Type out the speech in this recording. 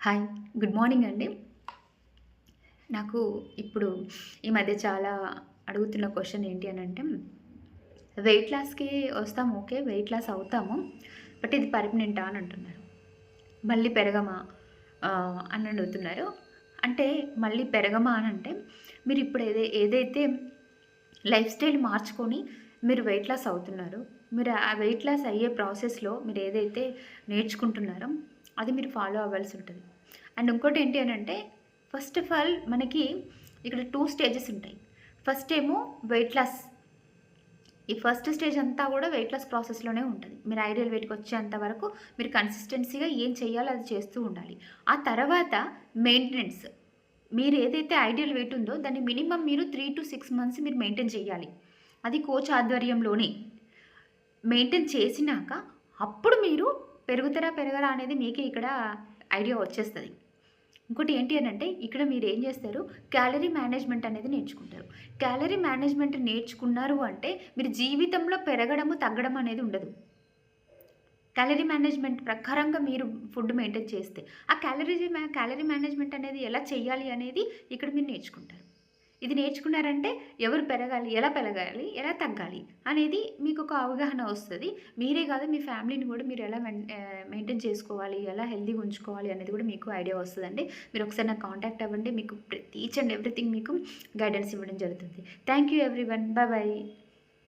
Hi. Good morning అండి. నాకు ఇప్పుడు ఈ మధ్య చాలా అడుగుతున్న క్వెషన్ ఏంటి అనంటే, వెయిట్ లాస్‌కి వస్తాము ఓకే. వెయిట్ లాస్ అవుతాము. బట్ ఇది పర్మనెంటా అని అంటున్నారు. మళ్ళీ పెరగమా అని అడుగుతున్నారు. అంటే మళ్ళీ పెరగమా అనంటే, మీరిప్పుడు ఏదైతే లైఫ్ స్టైల్ మార్చుకొని మీరు వెయిట్ లాస్ అవుతున్నారు. మీరు ఆ వెయిట్ లాస్ అయ్యే ప్రాసెస్‌లో మీరు ఏదైతే నేర్చుకుంటున్నారో, అది మీరు ఫాలో అవ్వాల్సి ఉంటది. అండ్ ఇంకోటేంటి అనంటే, ఫస్ట్ ఆఫ్ ఆల్ మనకి ఇక్కడ 2 స్టేజెస్ ఉంటాయి. ఫస్ట్ ఏమో వెయిట్ లాస్. ఈ ఫస్ట్ స్టేజ్ అంతా గూడా వెయిట్ లాస్ ప్రాసెస్‌లోనే ఉంటది. మీరు ఐడియల్ వెయిట్‌కి వచ్చేంత వరకు మీరు కన్సిస్టెన్సీగా ఏం చేయాలో అది చేస్తూ ఉండాలి. ఆ తర్వాత మెయింటెనెన్స్. మీరు ఏదైతే ఐడియల్ వెయిట్ ఉందో దాన్ని మినిమమ్ మీరు 3-6 మంత్స్ మీరు మెయింటైన్ చేయాలి. అది కోచ్ ఆధ్వర్యంలోనే. మెయింటైన్ చేసినాక అప్పుడు మీరు పెరుగుతారా, పెరగరా అనేది మీకే ఇక్కడ ఐడియా వచ్చేస్తది. ఇంకోటి ఏంటి అనంటే, ఇక్కడ మీరేం జేస్తారు, క్యాలరీ మేనేజ్‌మెంట్ అనేది నేర్చుకుంటారు. క్యాలరీ మేనేజ్‌మెంట్ నేర్చుకున్నారు అంటే, మీరు జీవితంలో పెరగడము, తగ్గడం అనేది ఉండదు. క్యాలరీ మేనేజ్‌మెంట్ ప్రకారంగా మీరు ఫుడ్ మెయింటైన్ చేస్తే, ఆ క్యాలరీ మేనేజ్‌మెంట్ అనేది ఎలా చేయాలి అనేది ఇక్కడ మీరు నేర్చుకుంటారు. ఇది నేర్చుకున్నారంటే ఎవరు పెరగాలి, ఎలా పెరగాలి, ఎలా తగ్గాలి అనేది మీకొక అవగాహన వస్తది. మీరే కాదు మీ ఫ్యామిలీని గూడా మీరు ఎలా మెయింటైన్ చేసుకోవాలి, ఎలా హెల్తీగా ఉంచుకోవాలి అనేది కూడా మీకు ఐడియా వస్తదండి. మీరు ఒకసారి నాకు కాంటాక్ట్ అవ్వండి. మీకు ఈచ్ అండ్ ఎవ్రీథింగ్ మీకు గైడెన్స్ ఇవ్వడం జరుగుతుంది. Thank you everyone. Bye bye.